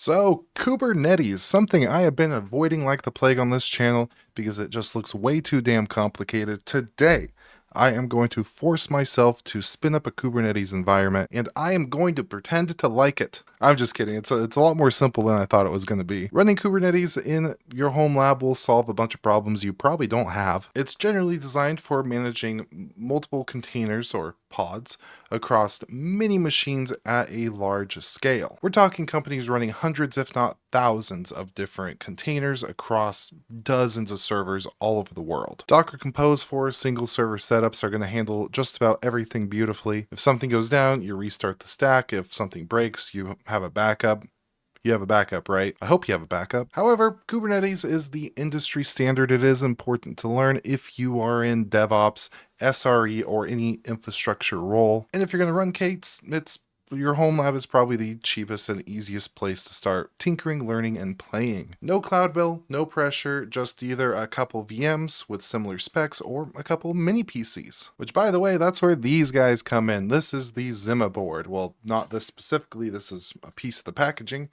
So, Kubernetes, something I have been avoiding like the plague on this channel because it just looks way too damn complicated. Today, I am going to force myself to spin up a Kubernetes environment and I am going to pretend to like it. I'm just kidding. It's a lot more simple than I thought it was going to be. Running Kubernetes in your home lab will solve a bunch of problems you probably don't have. It's generally designed for managing multiple containers or pods across many machines at a large scale. We're talking companies running hundreds, if not thousands, of different containers across dozens of servers all over the world. Docker Compose for single server setups are going to handle just about everything beautifully. If something goes down, you restart the stack. If something breaks, you have a backup. You have a backup, right? I hope you have a backup. However, Kubernetes is the industry standard. It is important to learn if you are in DevOps, SRE, or any infrastructure role. And if you're going to run K3S, your home lab is probably the cheapest and easiest place to start tinkering, learning, and playing. No cloud bill, no pressure, just either a couple VMs with similar specs or a couple mini PCs. Which, by the way, that's where these guys come in. This is the Zimaboard. Well, not this specifically, this is a piece of the packaging,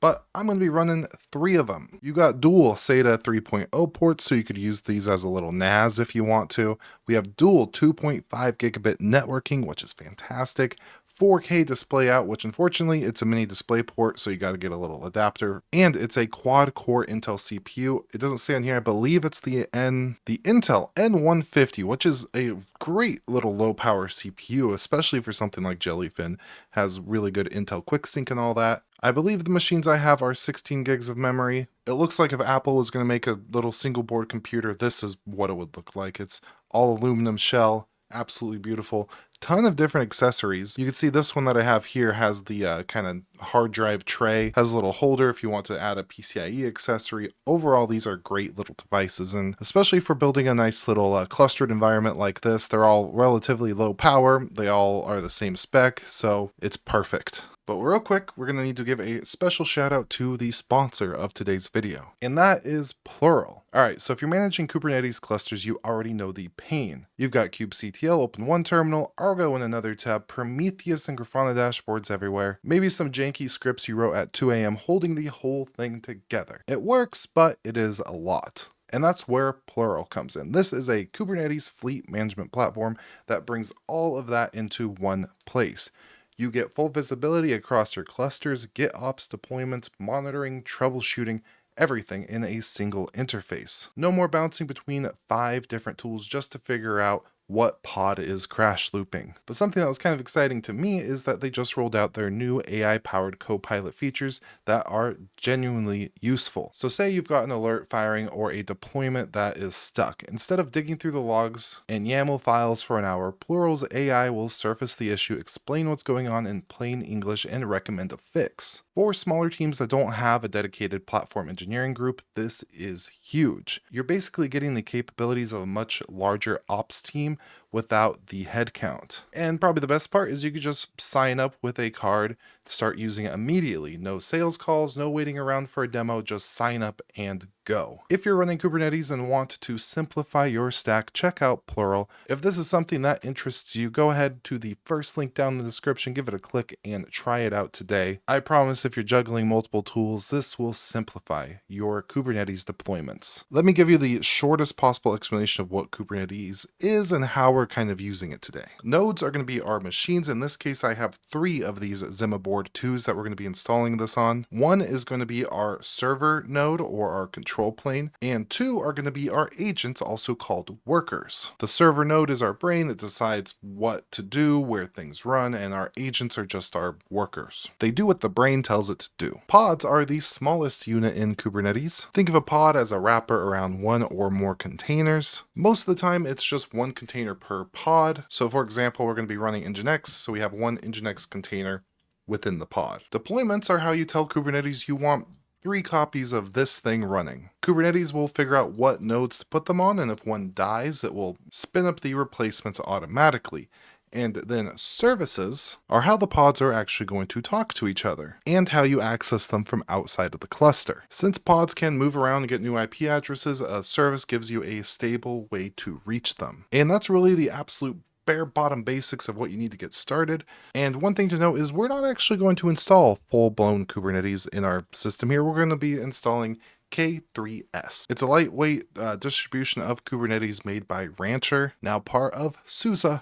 but I'm going to be running 3 of them. You got dual SATA 3.0 ports, so you could use these as a little NAS if you want to. We have dual 2.5 gigabit networking, which is fantastic. 4K display out, which unfortunately it's a mini display port, so you got to get a little adapter. And it's a quad core Intel CPU. It doesn't say on here, I believe it's the Intel N150, which is a great little low power CPU, especially for something like Jellyfin. Has really good Intel QuickSync and all that. I believe the machines I have are 16 gigs of memory. It looks like if Apple was going to make a little single board computer, this is what it would look like. It's all aluminum shell, absolutely beautiful. Ton of different accessories. You can see this one that I have here has the kind of hard drive tray, has a little holder if you want to add a PCIe accessory. Overall, these are great little devices, and especially for building a nice little clustered environment like this, they're all relatively low power. They all are the same spec, so it's perfect. But real quick, we're going to need to give a special shout out to the sponsor of today's video, and that is Plural. Alright, so if you're managing Kubernetes clusters, you already know the pain. You've got kubectl open in one terminal, Argo in another tab, Prometheus and Grafana dashboards everywhere, maybe some janky scripts you wrote at 2 a.m. holding the whole thing together. It works, but it is a lot. And that's where Plural comes in. This is a Kubernetes fleet management platform that brings all of that into one place. You get full visibility across your clusters, GitOps deployments, monitoring, troubleshooting, everything in a single interface. No more bouncing between 5 different tools just to figure out what pod is crash looping. But something that was kind of exciting to me is that they just rolled out their new AI-powered Copilot features that are genuinely useful. So say you've got an alert firing or a deployment that is stuck. Instead of digging through the logs and YAML files for an hour, Plural's AI will surface the issue, explain what's going on in plain English, and recommend a fix. For smaller teams that don't have a dedicated platform engineering group, this is huge. You're basically getting the capabilities of a much larger ops team without the headcount. And probably the best part is you could just sign up with a card, start using it immediately. No sales calls, no waiting around for a demo, just sign up and go. If you're running Kubernetes and want to simplify your stack, check out Plural. If this is something that interests you, go ahead to the first link down in the description, give it a click and try it out today. I promise if you're juggling multiple tools, this will simplify your Kubernetes deployments. Let me give you the shortest possible explanation of what Kubernetes is and how we're kind of using it today. Nodes are going to be our machines. In this case, I have 3 of these Zimaboard 2s that we're going to be installing this on. One is going to be our server node or our control plane, and 2 are going to be our agents, also called workers. The server node is our brain. It decides what to do, where things run, and our agents are just our workers. They do what the brain tells it to do. Pods are the smallest unit in Kubernetes. Think of a pod as a wrapper around 1 or more containers. Most of the time, it's just 1 container per pod. So for example, we're going to be running Nginx, so we have 1 Nginx container within the pod. Deployments are how you tell Kubernetes you want 3 copies of this thing running. Kubernetes will figure out what nodes to put them on, and if one dies, it will spin up the replacements automatically. And then services are how the pods are actually going to talk to each other and how you access them from outside of the cluster. Since pods can move around and get new IP addresses, a service gives you a stable way to reach them. And that's really the absolute bare bottom basics of what you need to get started. And one thing to note is we're not actually going to install full-blown Kubernetes in our system here. We're going to be installing K3S. It's a lightweight distribution of Kubernetes made by Rancher, now part of SUSE.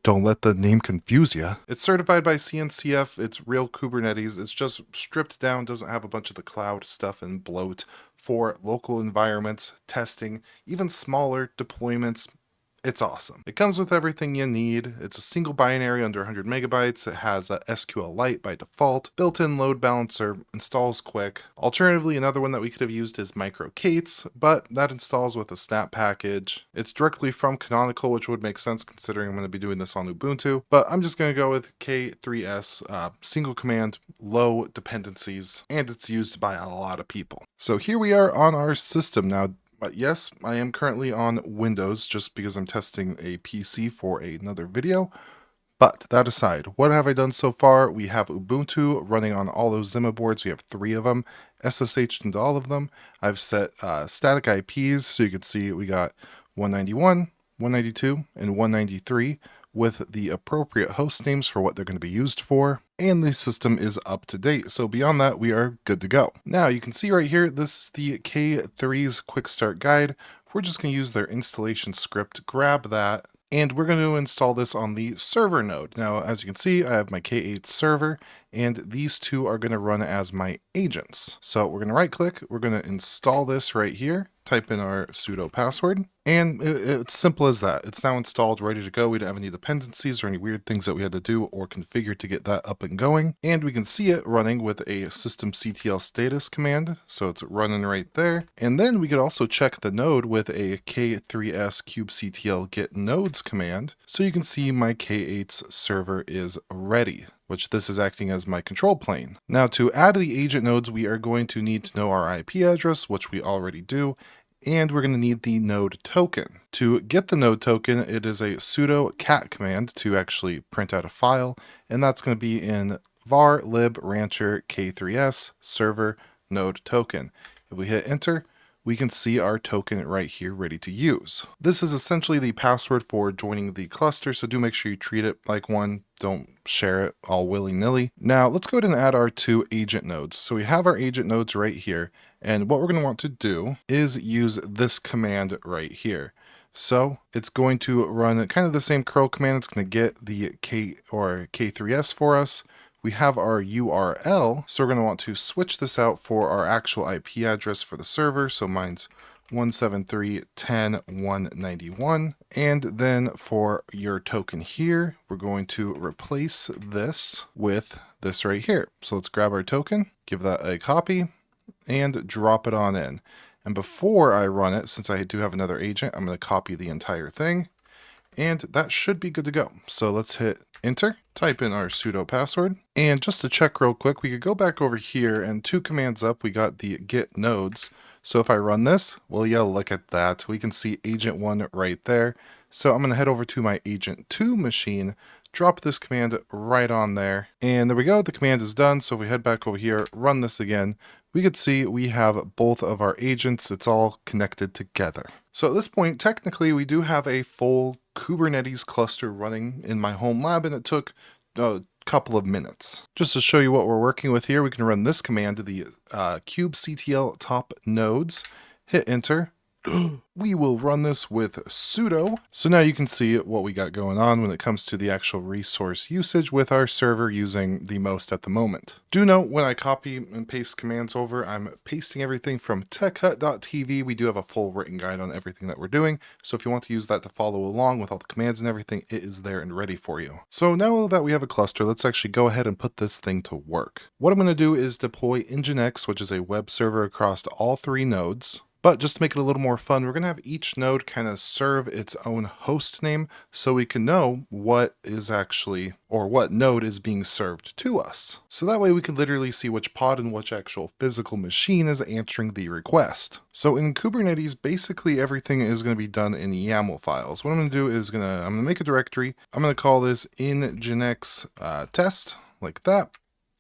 Don't let the name confuse you. It's certified by CNCF. It's real Kubernetes. It's just stripped down, doesn't have a bunch of the cloud stuff and bloat for local environments, testing, even smaller deployments. It's awesome. It comes with everything you need. It's a single binary under 100 megabytes. It has a SQLite by default. Built-in load balancer, installs quick. Alternatively, another one that we could have used is MicroK8s, but that installs with a snap package. It's directly from Canonical, which would make sense considering I'm going to be doing this on Ubuntu, but I'm just going to go with K3S, single command, low dependencies, and it's used by a lot of people. So here we are on our system now. But yes, I am currently on Windows just because I'm testing a PC for another video. But that aside, what have I done so far? We have Ubuntu running on all those Zimaboards. We have 3 of them, SSH'd into all of them. I've set static IPs, so you can see we got 191, 192, and 193 with the appropriate host names for what they're going to be used for. And the system is up to date. So beyond that, we are good to go. Now you can see right here, this is the K3's quick start guide. We're just going to use their installation script, grab that, and we're going to install this on the server node. Now, as you can see, I have my K8 server, and these two are going to run as my agents. So we're going to right click, we're going to install this right here, type in our sudo password, and it's simple as that. It's now installed, ready to go. We don't have any dependencies or any weird things that we had to do or configure to get that up and going. And we can see it running with a systemctl status command. So it's running right there. And then we could also check the node with a K3S kubectl get nodes command. So you can see my K8's server is ready, which this is acting as my control plane. Now to add the agent nodes, we are going to need to know our IP address, which we already do, and we're going to need the node token. To get the node token, it is a sudo cat command to actually print out a file, and that's going to be in var lib rancher K3S server node token. If we hit enter, we can see our token right here ready to use. This is essentially the password for joining the cluster, so do make sure you treat it like one. Don't share it all willy-nilly. Now let's go ahead and add our 2 agent nodes. So we have our agent nodes right here, and what we're going to want to do is use this command right here. So it's going to run kind of the same curl command. It's going to get the K3S for us. We have our URL, so we're going to want to switch this out for our actual IP address for the server. So mine's 173.10.191. And then for your token here, we're going to replace this with this right here. So let's grab our token, give that a copy, and drop it on in. And before I run it, since I do have another agent, I'm going to copy the entire thing. And that should be good to go. So let's hit enter, type in our sudo password. And just to check real quick, we could go back over here and 2 commands up, we got the get nodes. So if I run this, well, yeah, look at that. We can see agent 1 right there. So I'm going to head over to my agent 2 machine, drop this command right on there. And there we go. The command is done. So if we head back over here, run this again, we could see we have both of our agents. It's all connected together. So at this point, technically, we do have a full Kubernetes cluster running in my home lab, and it took a couple of minutes. Just to show you what we're working with here, we can run this command to the kubectl top nodes, hit enter. We will run this with sudo. So now you can see what we got going on when it comes to the actual resource usage with our server using the most at the moment. Do note when I copy and paste commands over, I'm pasting everything from techhut.tv. We do have a full written guide on everything that we're doing. So if you want to use that to follow along with all the commands and everything, it is there and ready for you. So now that we have a cluster, let's actually go ahead and put this thing to work. What I'm going to do is deploy Nginx, which is a web server across all 3 nodes. But just to make it a little more fun, we're going to have each node kind of serve its own host name so we can know what is actually, or what node is being served to us. So that way we can literally see which pod and which actual physical machine is answering the request. So in Kubernetes, basically everything is going to be done in YAML files. What I'm going to do is I'm going to make a directory. I'm going to call this Nginx test, like that.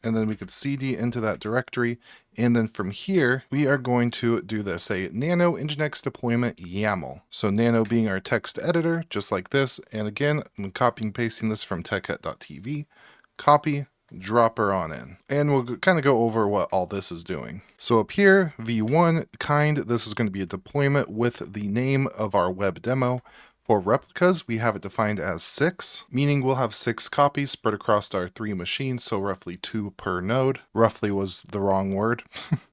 and then we could cd into that directory. And then from here, we are going to do this, a nano Nginx deployment YAML. So nano being our text editor, just like this. And again, I'm copying and pasting this from techhut.tv. Copy, drop her on in. And we'll kind of go over what all this is doing. So up here, v1 kind, this is going to be a deployment with the name of our web demo. For replicas, we have it defined as 6, meaning we'll have 6 copies spread across our 3 machines, so roughly 2 per node. Roughly was the wrong word.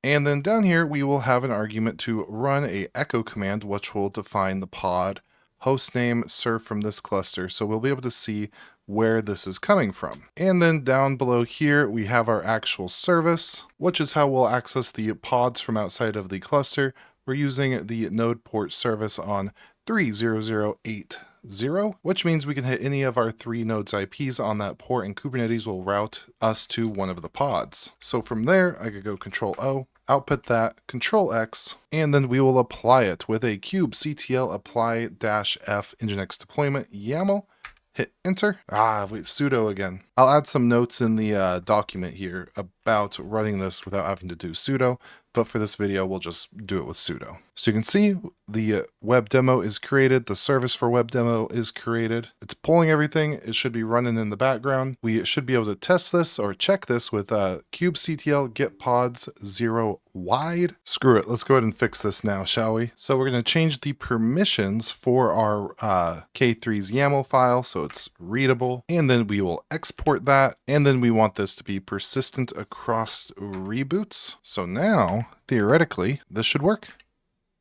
And then down here, we will have an argument to run a echo command, which will define the pod hostname served from this cluster, so we'll be able to see where this is coming from. And then down below here, we have our actual service, which is how we'll access the pods from outside of the cluster. We're using the node port service on 30080, which means we can hit any of our 3 nodes IPs on that port, and Kubernetes will route us to one of the pods. So from there, I could go Control O, output that, Control X, and then we will apply it with a kubectl apply-f Nginx deployment YAML. Hit enter. Wait, sudo again. I'll add some notes in the document here about running this without having to do sudo, but for this video, we'll just do it with sudo. So you can see the web demo is created. The service for web demo is created. It's pulling everything. It should be running in the background. We should be able to test this or check this with kubectl get pods 0 wide. Screw it. Let's go ahead and fix this now, shall we? So we're going to change the permissions for our K3's YAML file so it's readable, and then we will export that, and then we want this to be persistent across reboots. So now, theoretically, this should work.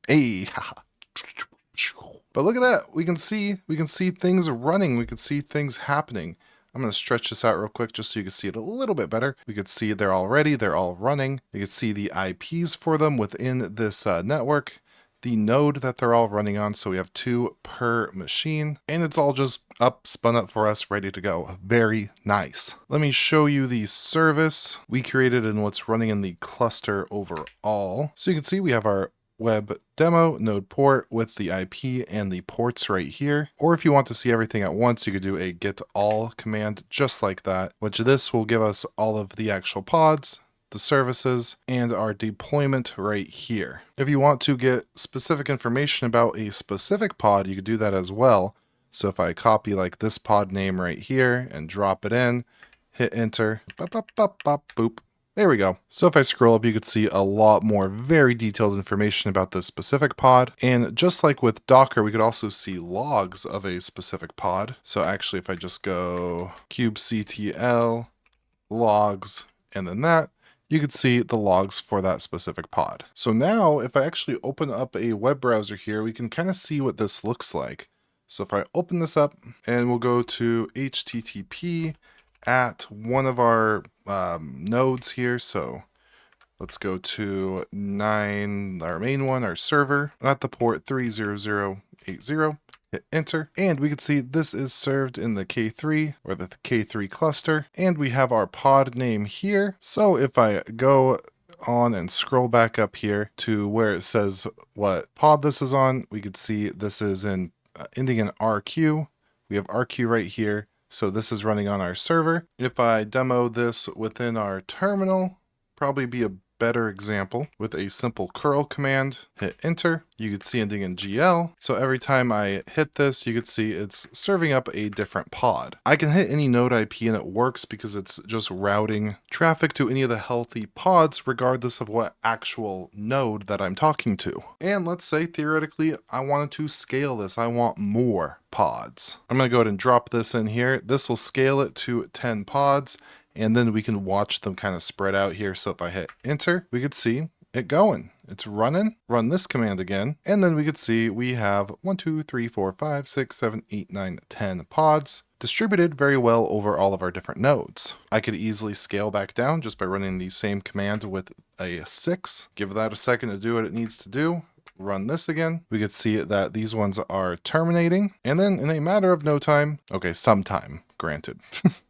Hey, haha. But look at that. We can see things running. We can see things happening. I'm going to stretch this out real quick just so you can see it a little bit better. We could see they're all ready. They're all running. You can see the IPs for them within this network, the node that they're all running on. So we have 2 per machine, and it's all just spun up for us, ready to go. Very nice. Let me show you the service we created and what's running in the cluster overall. So you can see we have our web demo node port with the IP and the ports right here. Or if you want to see everything at once, you could do a get all command just like that, which this will give us all of the actual pods, the services, and our deployment right here. If you want to get specific information about a specific pod, you could do that as well. So if I copy like this pod name right here and drop it in, hit enter, bop, bop, bop, bop, boop. There we go. So if I scroll up, you could see a lot more very detailed information about this specific pod. And just like with Docker, we could also see logs of a specific pod. So actually, if I just go kubectl logs and then that, you could see the logs for that specific pod. So now if I actually open up a web browser here, we can kind of see what this looks like. So if I open this up and we'll go to HTTP at one of our nodes here. So let's go to 9, our main one, our server, at the port 30080. Hit enter, and we can see this is served in the K3 or the K3 cluster, and we have our pod name here. So if I go on and scroll back up here to where it says what pod this is on, we could see this is in ending in RQ. We have RQ right here. So this is running on our server. If I demo this within our terminal, probably be a better example with a simple curl command, hit enter. You could see ending in GL. So every time I hit this, you could see it's serving up a different pod. I can hit any node IP and it works because it's just routing traffic to any of the healthy pods, regardless of what actual node that I'm talking to. And let's say theoretically, I wanted to scale this. I want more pods. I'm going to go ahead and drop this in here. This will scale it to 10 pods. And then we can watch them kind of spread out here. So if I hit enter, we could see it going. It's running. Run this command again. And then we could see we have 1, 2, 3, 4, 5, 6, 7, 8, 9, 10 pods distributed very well over all of our different nodes. I could easily scale back down just by running the same command with a 6. Give that a second to do what it needs to do. Run this again. We could see that these ones are terminating, and then in a matter of no time, okay, sometime, granted,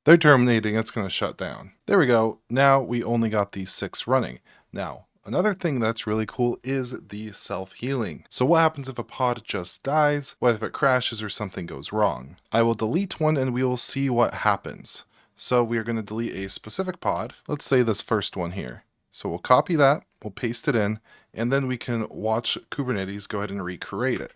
they're terminating, it's going to shut down. There we go. Now we only got these 6 running. Now, another thing that's really cool is the self-healing. So what happens if a pod just dies? What if it crashes or something goes wrong? I will delete one and we will see what happens. So we are going to delete a specific pod. Let's say this first one here. So we'll copy that, we'll paste it in, and then we can watch Kubernetes go ahead and recreate it.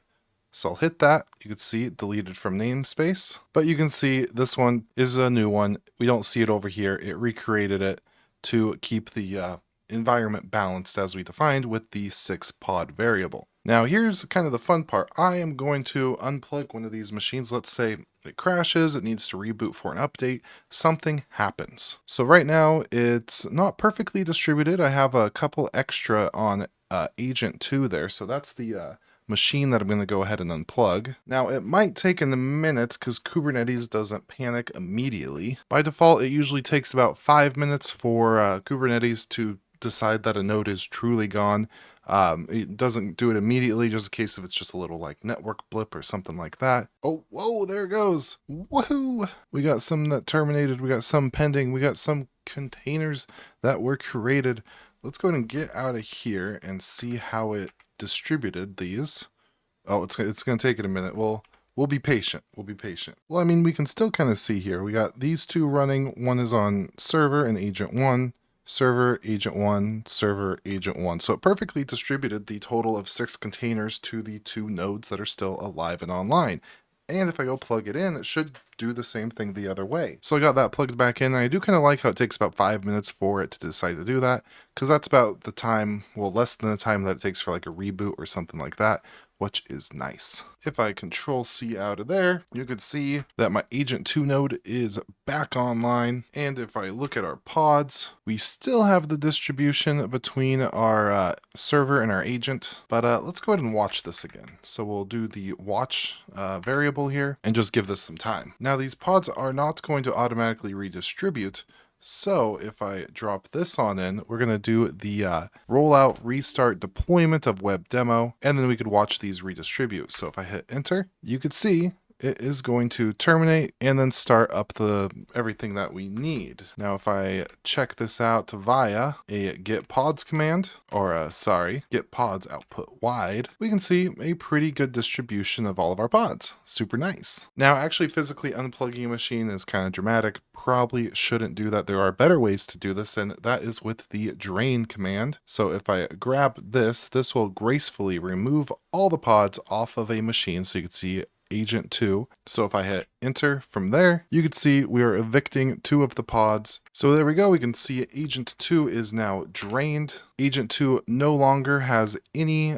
So I'll hit that. You can see it deleted from namespace, but you can see this one is a new one. We don't see it over here. It recreated it to keep the environment balanced as we defined with the 6 pod variable. Now here's kind of the fun part. I am going to unplug one of these machines. Let's say it crashes, it needs to reboot for an update, something happens. So right now it's not perfectly distributed. I have a couple extra on agent 2 there. So that's the machine that I'm going to go ahead and unplug. Now it might take a minute because Kubernetes doesn't panic immediately. By default, it usually takes about 5 minutes for Kubernetes to decide that a node is truly gone. It doesn't do it immediately, just in case if it's just a little like network blip or something like that. Oh, whoa, there it goes. Woohoo! We got some that terminated, we got some pending, we got some containers that were created. Let's go ahead and get out of here and see how it distributed these. Oh, it's going to take it a minute. We'll be patient. We'll be patient. Well, I mean, we can still kind of see here. We got these two running. One is on server and agent 1. Server, agent 1, server, agent 1. So it perfectly distributed the total of 6 containers to the 2 nodes that are still alive and online. And if I go plug it in, it should do the same thing the other way. So I got that plugged back in. And I do kind of like how it takes about 5 minutes for it to decide to do that, because that's about the time, well, less than the time that it takes for like a reboot or something like that, which is nice. If I control C out of there, you can see that my agent 2 node is back online. And if I look at our pods, we still have the distribution between our server and our agent. But let's go ahead and watch this again. So we'll do the watch variable here and just give this some time. Now these pods are not going to automatically redistribute. So if I drop this on in, we're going to do the rollout restart deployment of web demo, and then we could watch these redistribute. So if I hit enter, you could see it is going to terminate and then start up everything that we need. Now, if I check this out via a get pods command, or get pods output wide, we can see a pretty good distribution of all of our pods. Super nice. Now, actually physically unplugging a machine is kind of dramatic. Probably shouldn't do that. There are better ways to do this, and that is with the drain command. So if I grab this will gracefully remove all the pods off of a machine. So you can see agent 2. So if I hit enter from there, you can see we are evicting 2 of the pods. So there we go. We can see agent 2 is now drained. Agent 2 no longer has any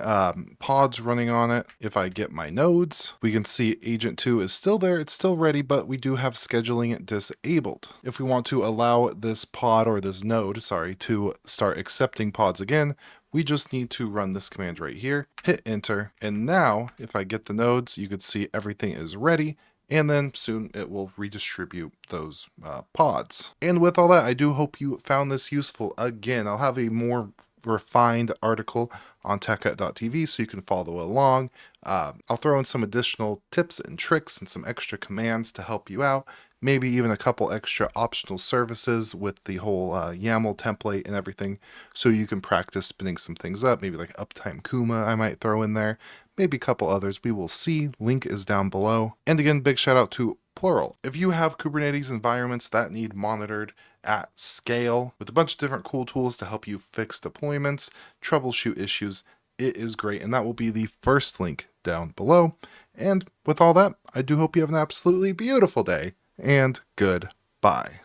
pods running on it. If I get my nodes, we can see agent 2 is still there. It's still ready, but we do have scheduling disabled. If we want to allow this pod or this node, to start accepting pods again, we just need to run this command right here, hit enter, and now if I get the nodes, you could see everything is ready, and then soon it will redistribute those pods. And with all that, I do hope you found this useful. Again, I'll have a more refined article on TechHut.tv so you can follow along. I'll throw in some additional tips and tricks and some extra commands to help you out. Maybe even a couple extra optional services with the whole YAML template and everything, so you can practice spinning some things up. Maybe like Uptime Kuma I might throw in there. Maybe a couple others. We will see. Link is down below. And again, big shout out to Plural. If you have Kubernetes environments that need monitored at scale with a bunch of different cool tools to help you fix deployments, troubleshoot issues, it is great. And that will be the first link down below. And with all that, I do hope you have an absolutely beautiful day. And goodbye.